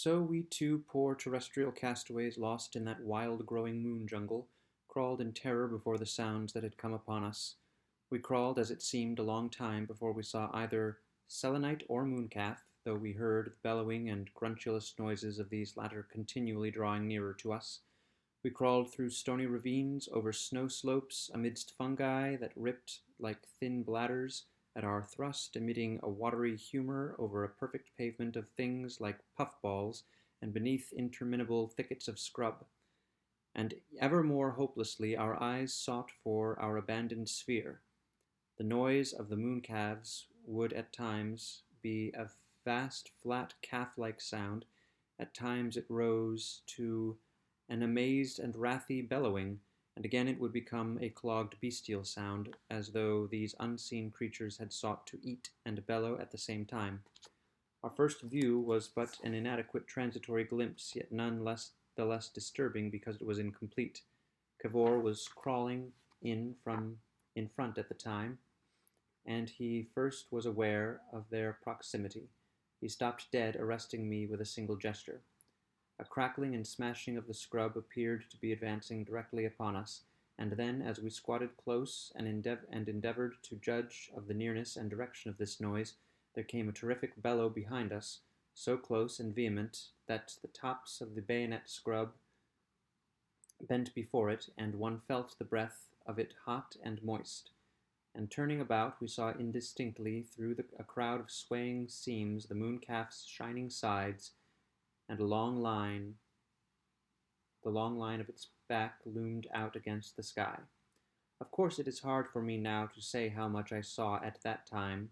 So we two poor terrestrial castaways lost in that wild growing moon jungle crawled in terror before the sounds that had come upon us. We crawled, as it seemed, a long time before we saw either selenite or mooncalf, though we heard the bellowing and gruntulous noises of these latter continually drawing nearer to us. We crawled through stony ravines, over snow slopes, amidst fungi that ripped like thin bladders at our thrust, emitting a watery humor over a perfect pavement of things like puffballs, and beneath interminable thickets of scrub. And ever more hopelessly our eyes sought for our abandoned sphere. The noise of the mooncalves would at times be a vast, flat, calf-like sound. At times it rose to an amazed and wrathy bellowing, and again it would become a clogged bestial sound, as though these unseen creatures had sought to eat and bellow at the same time. Our first view was but an inadequate transitory glimpse, yet none the less disturbing because it was incomplete. Cavour was crawling in front at the time, and he first was aware of their proximity. He stopped dead, arresting me with a single gesture. A crackling and smashing of the scrub appeared to be advancing directly upon us, and then, as we squatted close and endeavored to judge of the nearness and direction of this noise, there came a terrific bellow behind us, so close and vehement that the tops of the bayonet scrub bent before it, and one felt the breath of it hot and moist. And turning about, we saw indistinctly through a crowd of swaying seams the mooncalf's shining sides, and the long line of its back loomed out against the sky. Of course, it is hard for me now to say how much I saw at that time,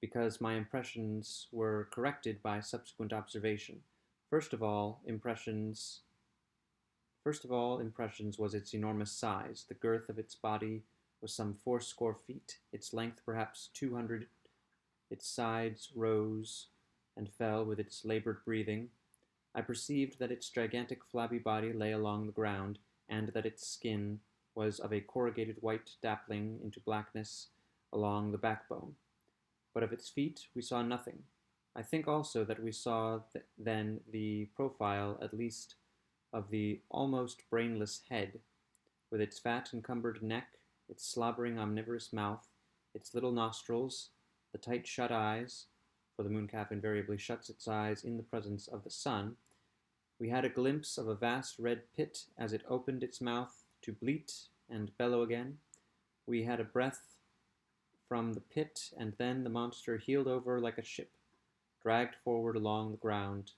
because my impressions were corrected by subsequent observation. First of all impressions was its enormous size. The girth of its body was some fourscore feet, its length perhaps 200. Its sides rose and fell with its labored breathing. I perceived that its gigantic flabby body lay along the ground, and that its skin was of a corrugated white dappling into blackness along the backbone. But of its feet we saw nothing. I think also that we saw then the profile, at least, of the almost brainless head, with its fat encumbered neck, its slobbering omnivorous mouth, its little nostrils, the tight shut eyes, for the mooncalf invariably shuts its eyes in the presence of the sun. We had a glimpse of a vast red pit as it opened its mouth to bleat and bellow again. We had a breath from the pit, and then the monster heeled over like a ship, dragged forward along the ground,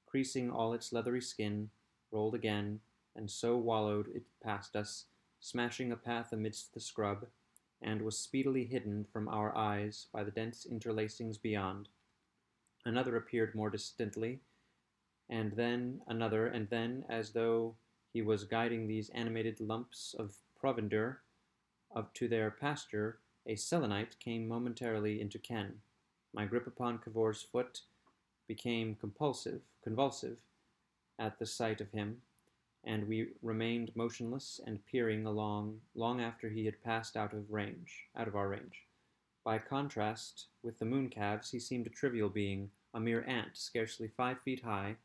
creasing all its leathery skin, rolled again, and so wallowed it past us, smashing a path amidst the scrub, and was speedily hidden from our eyes by the dense interlacings beyond. Another appeared more distantly, and then another, and then, as though he was guiding these animated lumps of provender up to their pasture, a selenite came momentarily into ken. My grip upon Cavour's foot became convulsive at the sight of him, and we remained motionless and peering along long after he had passed out of our range. By contrast with the mooncalves, he seemed a trivial being, a mere ant, scarcely 5 feet high.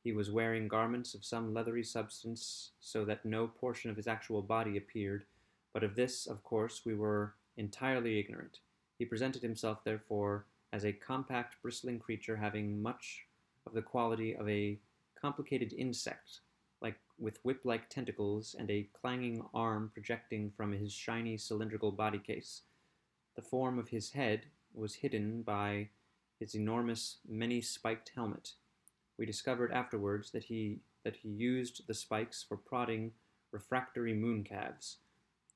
He was wearing garments of some leathery substance, so that no portion of his actual body appeared, but of this, of course, we were entirely ignorant. He presented himself, therefore, as a compact, bristling creature having much of the quality of a complicated insect, like with whip-like tentacles and a clanging arm projecting from his shiny cylindrical body case. The form of his head was hidden by his enormous, many-spiked helmet. We discovered afterwards that he used the spikes for prodding refractory mooncalves,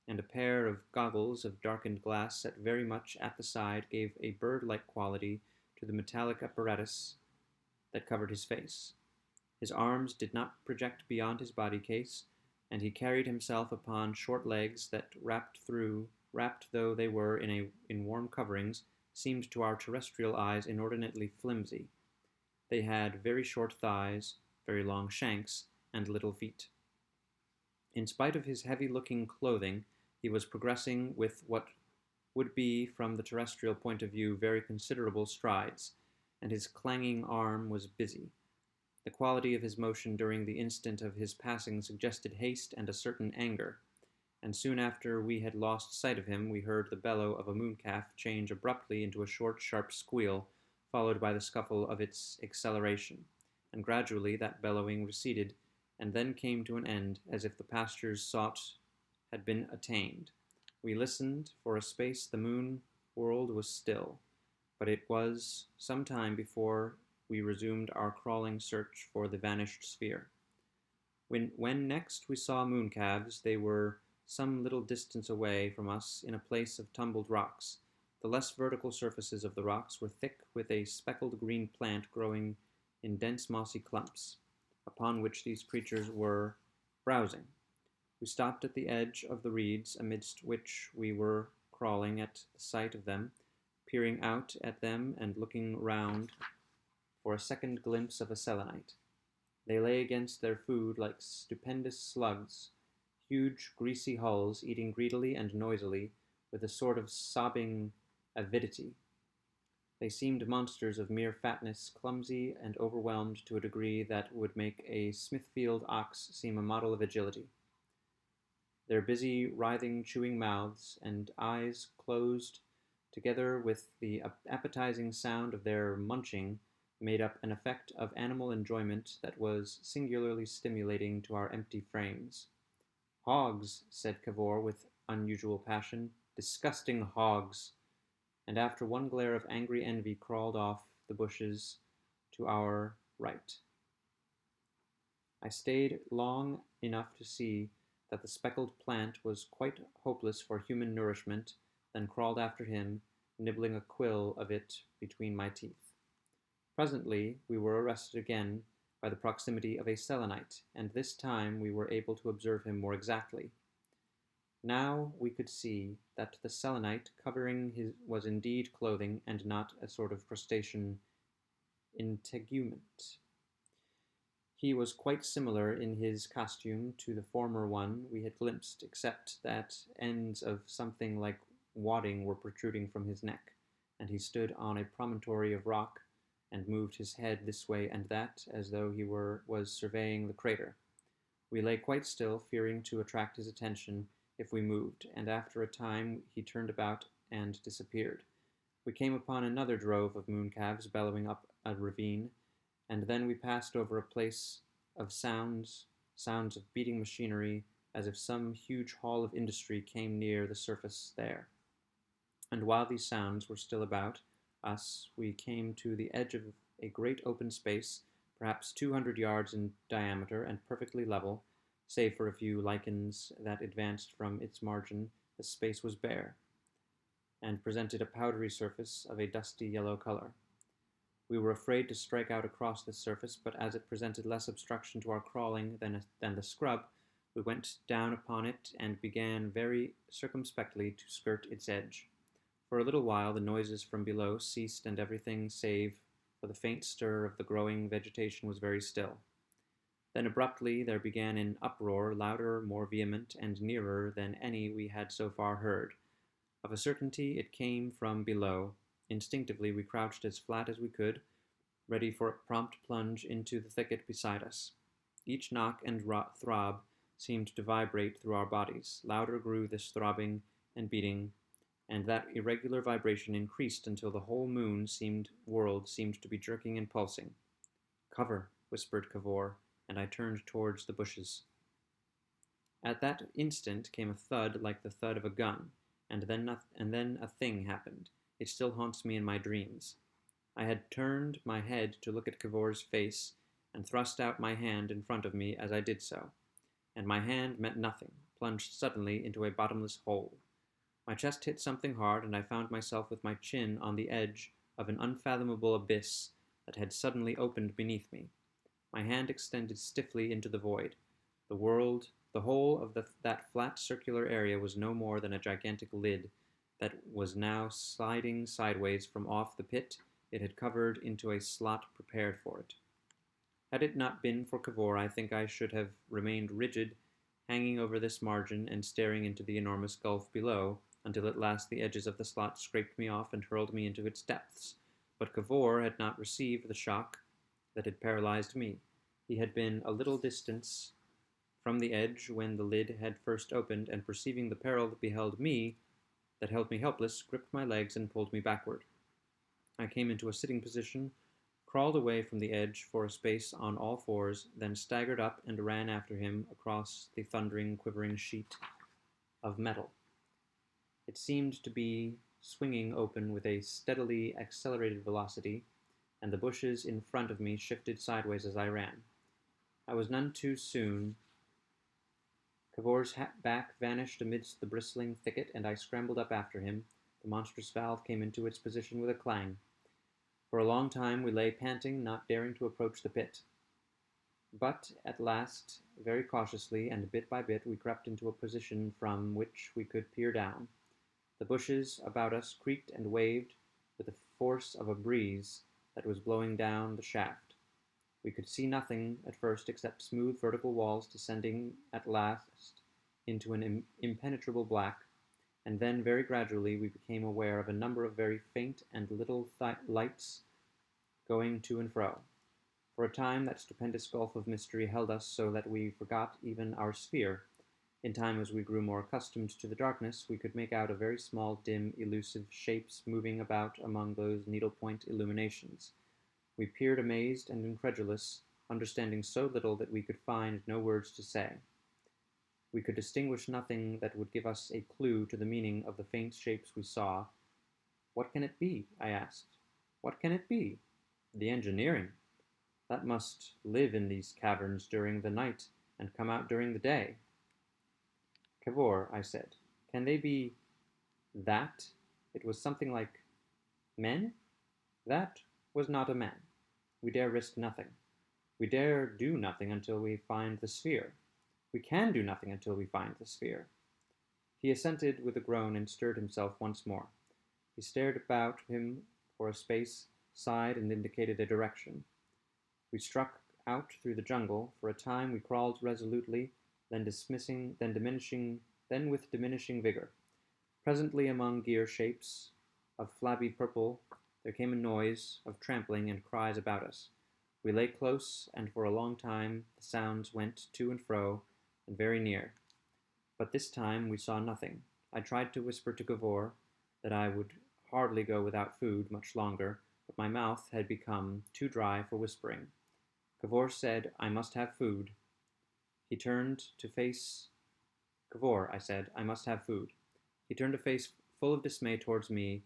and a pair of goggles of darkened glass set very much at the side gave a bird-like quality to the metallic apparatus that covered his face. His arms did not project beyond his body case, and he carried himself upon short legs that, wrapped though they were in warm coverings, seemed to our terrestrial eyes inordinately flimsy. They had very short thighs, very long shanks, and little feet. In spite of his heavy-looking clothing, he was progressing with what would be, from the terrestrial point of view, very considerable strides, and his clanging arm was busy. The quality of his motion during the instant of his passing suggested haste and a certain anger, and soon after we had lost sight of him we heard the bellow of a mooncalf change abruptly into a short, sharp squeal, followed by the scuffle of its acceleration, and gradually that bellowing receded, and then came to an end, as if the pastures sought had been attained. We listened. For a space the moon world was still, but it was some time before we resumed our crawling search for the vanished sphere. When next we saw mooncalves, they were some little distance away from us in a place of tumbled rocks. The less vertical surfaces of the rocks were thick with a speckled green plant growing in dense mossy clumps, upon which these creatures were browsing. We stopped at the edge of the reeds amidst which we were crawling at the sight of them, peering out at them and looking round for a second glimpse of a selenite. They lay against their food like stupendous slugs, huge greasy hulls, eating greedily and noisily, with a sort of sobbing avidity. They seemed monsters of mere fatness, clumsy and overwhelmed to a degree that would make a Smithfield ox seem a model of agility. Their busy, writhing, chewing mouths and eyes closed together with the appetizing sound of their munching made up an effect of animal enjoyment that was singularly stimulating to our empty frames. "Hogs," said Cavour with unusual passion. "Disgusting hogs!" And after one glare of angry envy crawled off the bushes to our right. I stayed long enough to see that the speckled plant was quite hopeless for human nourishment, then crawled after him, nibbling a quill of it between my teeth. Presently we were arrested again by the proximity of a selenite, and this time we were able to observe him more exactly. Now we could see that the selenite covering his was indeed clothing, and not a sort of crustacean integument. He was quite similar in his costume to the former one we had glimpsed, except that ends of something like wadding were protruding from his neck, and he stood on a promontory of rock and moved his head this way and that, as though he was surveying the crater. We lay quite still, fearing to attract his attention if we moved, and after a time he turned about and disappeared. We came upon another drove of mooncalves bellowing up a ravine, and then we passed over a place of sounds of beating machinery, as if some huge hall of industry came near the surface there. And while these sounds were still about us, we came to the edge of a great open space, perhaps 200 yards in diameter and perfectly level. Save for a few lichens that advanced from its margin, the space was bare, and presented a powdery surface of a dusty yellow color. We were afraid to strike out across this surface, but as it presented less obstruction to our crawling than the scrub, we went down upon it and began very circumspectly to skirt its edge. For a little while the noises from below ceased, and everything save for the faint stir of the growing vegetation was very still. Then abruptly there began an uproar, louder, more vehement, and nearer than any we had so far heard. Of a certainty it came from below. Instinctively we crouched as flat as we could, ready for a prompt plunge into the thicket beside us. Each knock and throb seemed to vibrate through our bodies. Louder grew this throbbing and beating, and that irregular vibration increased until the whole world seemed to be jerking and pulsing. "Cover," whispered Cavour, and I turned towards the bushes. At that instant came a thud like the thud of a gun, and then a thing happened. It still haunts me in my dreams. I had turned my head to look at Cavour's face, and thrust out my hand in front of me as I did so, and my hand met nothing, plunged suddenly into a bottomless hole. My chest hit something hard, and I found myself with my chin on the edge of an unfathomable abyss that had suddenly opened beneath me. My hand extended stiffly into the void. The whole of that flat circular area was no more than a gigantic lid that was now sliding sideways from off the pit it had covered into a slot prepared for it. Had it not been for Cavour, I think I should have remained rigid, hanging over this margin and staring into the enormous gulf below, until at last the edges of the slot scraped me off and hurled me into its depths. But Cavour had not received the shock that had paralyzed me. He had been a little distance from the edge when the lid had first opened, and perceiving the peril that held me helpless, gripped my legs and pulled me backward. I came into a sitting position, crawled away from the edge for a space on all fours, then staggered up and ran after him across the thundering, quivering sheet of metal. It seemed to be swinging open with a steadily accelerated velocity, and the bushes in front of me shifted sideways as I ran. I was none too soon. Cavor's back vanished amidst the bristling thicket, and I scrambled up after him. The monstrous valve came into its position with a clang. For a long time we lay panting, not daring to approach the pit. But at last, very cautiously and bit by bit, we crept into a position from which we could peer down. The bushes about us creaked and waved with the force of a breeze that was blowing down the shaft. We could see nothing at first except smooth vertical walls descending at last into an impenetrable black, and then very gradually we became aware of a number of very faint and little lights going to and fro. For a time that stupendous gulf of mystery held us so that we forgot even our sphere. In time, as we grew more accustomed to the darkness, we could make out a very small, dim, elusive shapes moving about among those needlepoint illuminations. We peered amazed and incredulous, understanding so little that we could find no words to say. We could distinguish nothing that would give us a clue to the meaning of the faint shapes we saw. "What can it be?" I asked. "What can it be?" "The engineering. That must live in these caverns during the night and come out during the day." "Cavor," I said, "can they be that?" It was something like men? That was not a man. We dare risk nothing. We dare do nothing until we find the sphere. We can do nothing until we find the sphere. He assented with a groan and stirred himself once more. He stared about him for a space, sighed, and indicated a direction. We struck out through the jungle. For a time we crawled resolutely, then with diminishing vigor. Presently, among gear shapes of flabby purple, there came a noise of trampling and cries about us. We lay close, and for a long time the sounds went to and fro, and very near. But this time we saw nothing. I tried to whisper to Cavor that I would hardly go without food much longer, but my mouth had become too dry for whispering. Cavor said I must have food. He turned to face Cavor, I said, I must have food. He turned a face full of dismay towards me.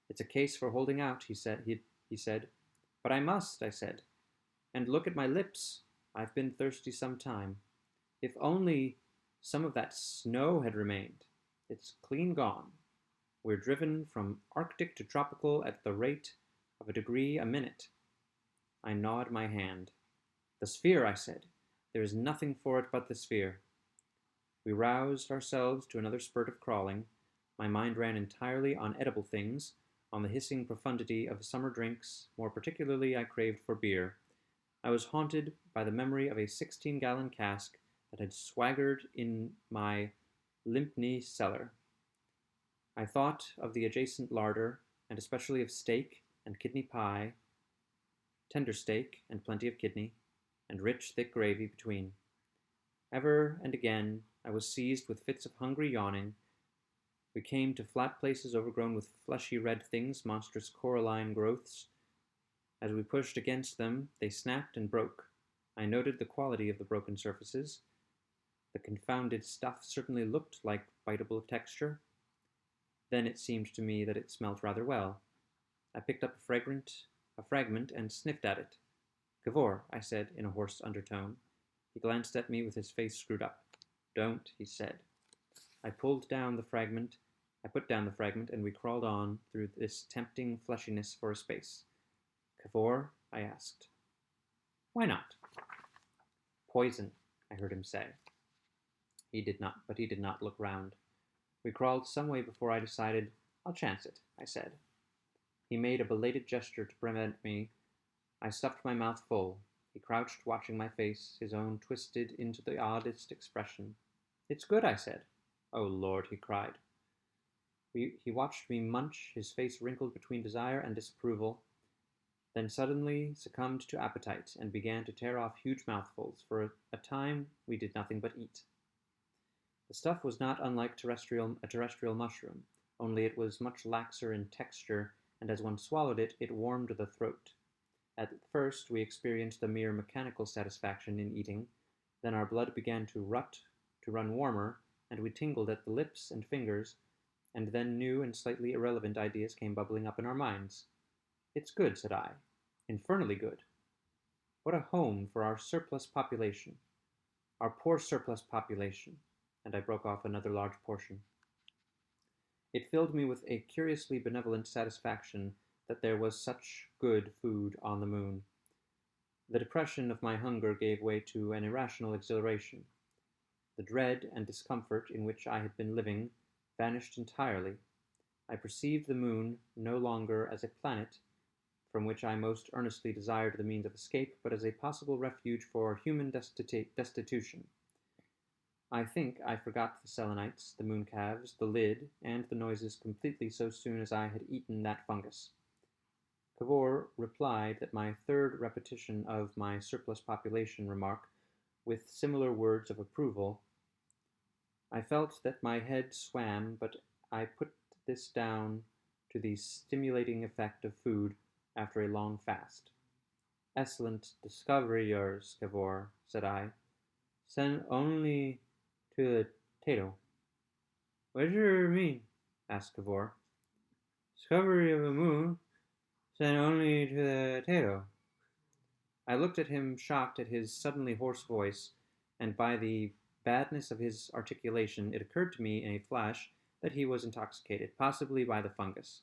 "It's a case for holding out," he said. "But I must," I said. "And look at my lips. I've been thirsty some time. If only some of that snow had remained. It's clean gone. We're driven from Arctic to tropical at the rate of a degree a minute." I gnawed my hand. "The sphere," I said. "There is nothing for it but the sphere." We roused ourselves to another spurt of crawling. My mind ran entirely on edible things, on the hissing profundity of summer drinks. More particularly, I craved for beer. I was haunted by the memory of a 16-gallon cask that had swaggered in my Lympne cellar. I thought of the adjacent larder, and especially of steak and kidney pie, tender steak and plenty of kidney, and rich, thick gravy between. Ever and again I was seized with fits of hungry yawning. We came to flat places overgrown with fleshy red things, monstrous coralline growths. As we pushed against them, they snapped and broke. I noted the quality of the broken surfaces. The confounded stuff certainly looked like biteable texture. Then it seemed to me that it smelt rather well. I picked up a fragment and sniffed at it. "Cavor," I said in a hoarse undertone. He glanced at me with his face screwed up. "Don't," he said. I put down the fragment, and we crawled on through this tempting fleshiness for a space. "Cavor?" I asked. "Why not?" "Poison," I heard him say. He did not look round. We crawled some way before I decided. "I'll chance it," I said. He made a belated gesture to prevent me. I stuffed my mouth full. He crouched, watching my face, his own twisted into the oddest expression. "It's good," I said. "Oh, Lord," he cried. He watched me munch, his face wrinkled between desire and disapproval. then suddenly succumbed to appetite and began to tear off huge mouthfuls. For a time we did nothing but eat. The stuff was not unlike a terrestrial mushroom, only it was much laxer in texture, and as one swallowed it, it warmed the throat. At first we experienced a mere mechanical satisfaction in eating, then our blood began to run warmer, and we tingled at the lips and fingers, and then new and slightly irrelevant ideas came bubbling up in our minds. "It's good," said I. "Infernally good. What a home for our surplus population. Our poor surplus population." And I broke off another large portion. It filled me with a curiously benevolent satisfaction that there was such good food on the moon. The depression of my hunger gave way to an irrational exhilaration. The dread and discomfort in which I had been living vanished entirely. I perceived the moon no longer as a planet from which I most earnestly desired the means of escape, but as a possible refuge for human destitution. I think I forgot the Selenites, the mooncalves, the lid, and the noises completely so soon as I had eaten that fungus. Cavour replied that my third repetition of my surplus population remark with similar words of approval. I felt that my head swam, but I put this down to the stimulating effect of food after a long fast. "Excellent discovery yours, Cavour," said I. "Send only to the tato." "What do you mean?" asked Cavour. "Discovery of a moon, send only to the tato." I looked at him, shocked at his suddenly hoarse voice, and by the badness of his articulation it occurred to me in a flash that he was intoxicated, possibly by the fungus.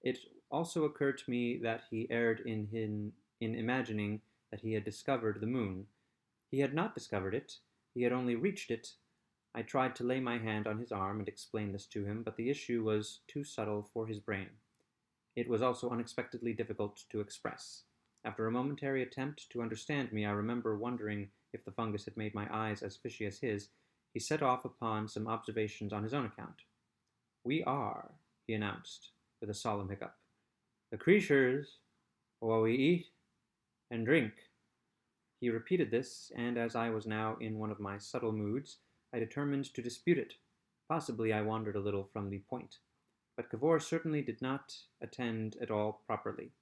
It also occurred to me that he erred in imagining that he had discovered the moon. He had not discovered it, he had only reached it. I tried to lay my hand on his arm and explain this to him, but the issue was too subtle for his brain. It was also unexpectedly difficult to express. After a momentary attempt to understand me, I remember wondering if the fungus had made my eyes as fishy as his. He set off upon some observations on his own account. "We are," he announced, with a solemn hiccup, "the creatures what we eat and drink." He repeated this, and as I was now in one of my subtle moods, I determined to dispute it. Possibly I wandered a little from the point. But Cavour certainly did not attend at all properly.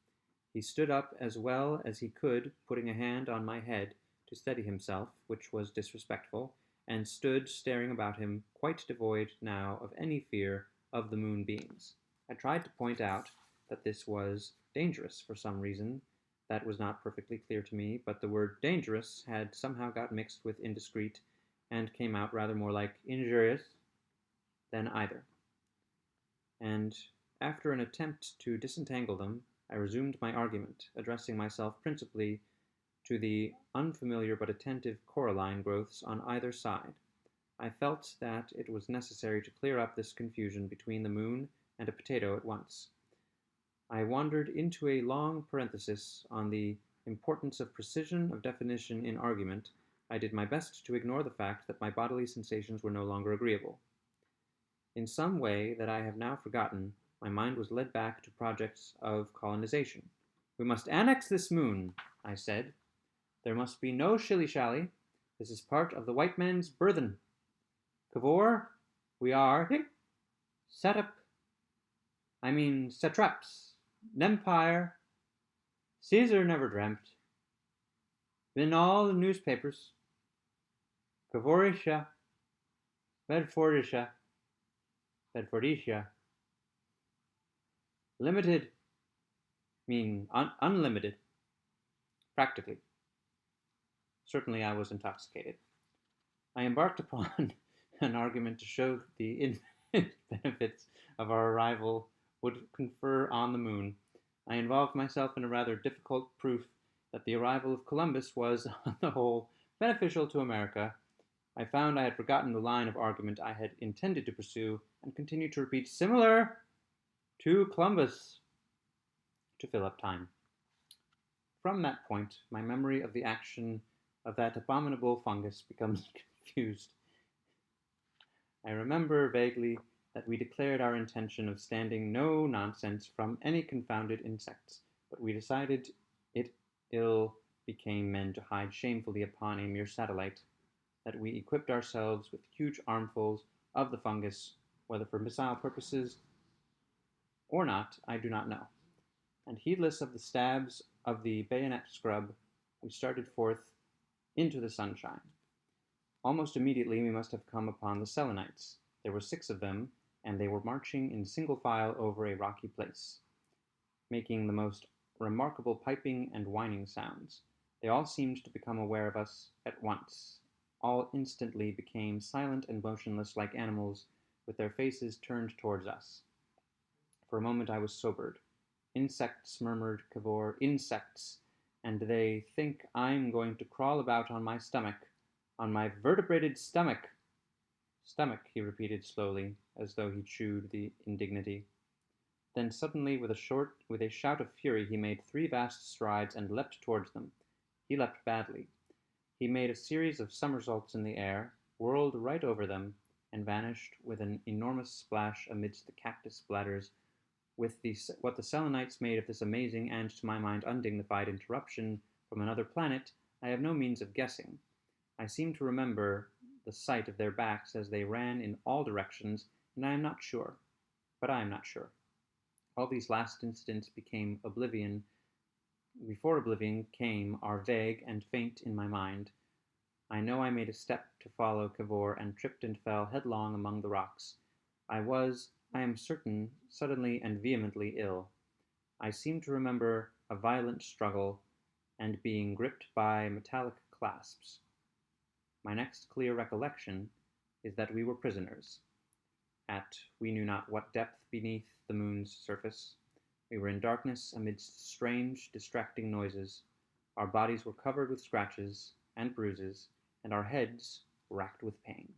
He stood up as well as he could, putting a hand on my head to steady himself, which was disrespectful, and stood staring about him, quite devoid now of any fear of the moonbeams. I tried to point out that this was dangerous for some reason that was not perfectly clear to me, but the word dangerous had somehow got mixed with indiscreet and came out rather more like injurious than either. And after an attempt to disentangle them, I resumed my argument, addressing myself principally to the unfamiliar but attentive coralline growths on either side. I felt that it was necessary to clear up this confusion between the moon and a potato at once. I wandered into a long parenthesis on the importance of precision of definition in argument. I did my best to ignore the fact that my bodily sensations were no longer agreeable. In some way that I have now forgotten, my mind was led back to projects of colonization. "We must annex this moon," I said. "There must be no shilly-shally. This is part of the white man's burthen. Cavour, we are satraps. N'empire. Caesar never dreamt. Been all the newspapers. Cavouricia, Bedfordicia. Limited mean unlimited, practically." Certainly I was intoxicated. I embarked upon an argument to show the infinite benefits of our arrival would confer on the moon. I involved myself in a rather difficult proof that the arrival of Columbus was, on the whole, beneficial to America. I found I had forgotten the line of argument I had intended to pursue, and continued to repeat "similar to Columbus" to fill up time. From that point, my memory of the action of that abominable fungus becomes confused. I remember vaguely that we declared our intention of standing no nonsense from any confounded insects, but we decided it ill became men to hide shamefully upon a mere satellite, that we equipped ourselves with huge armfuls of the fungus, whether for missile purposes or not, I do not know, and heedless of the stabs of the bayonet scrub, we started forth into the sunshine. Almost immediately we must have come upon the Selenites. There were 6 of them, and they were marching in single file over a rocky place, making the most remarkable piping and whining sounds. They all seemed to become aware of us at once. All instantly became silent and motionless like animals, with their faces turned towards us. For a moment I was sobered. "Insects," murmured Cavour, "insects, and they think I'm going to crawl about on my stomach, on my vertebrated stomach." "Stomach," he repeated slowly, as though he chewed the indignity. Then suddenly, with a shout of fury, he made 3 vast strides and leapt towards them. He leapt badly. He made a series of somersaults in the air, whirled right over them, and vanished with an enormous splash amidst the cactus bladders. What the Selenites made of this amazing and, to my mind, undignified interruption from another planet, I have no means of guessing. I seem to remember the sight of their backs as they ran in all directions, and I am not sure. But I am not sure. All these last incidents became oblivion. Before oblivion came are vague and faint in my mind. I know I made a step to follow Cavour and tripped and fell headlong among the rocks. I was, I am certain, suddenly and vehemently ill. I seem to remember a violent struggle and being gripped by metallic clasps. My next clear recollection is that we were prisoners, at we knew not what depth beneath the moon's surface. We were in darkness amidst strange, distracting noises. Our bodies were covered with scratches and bruises, and our heads racked with pain.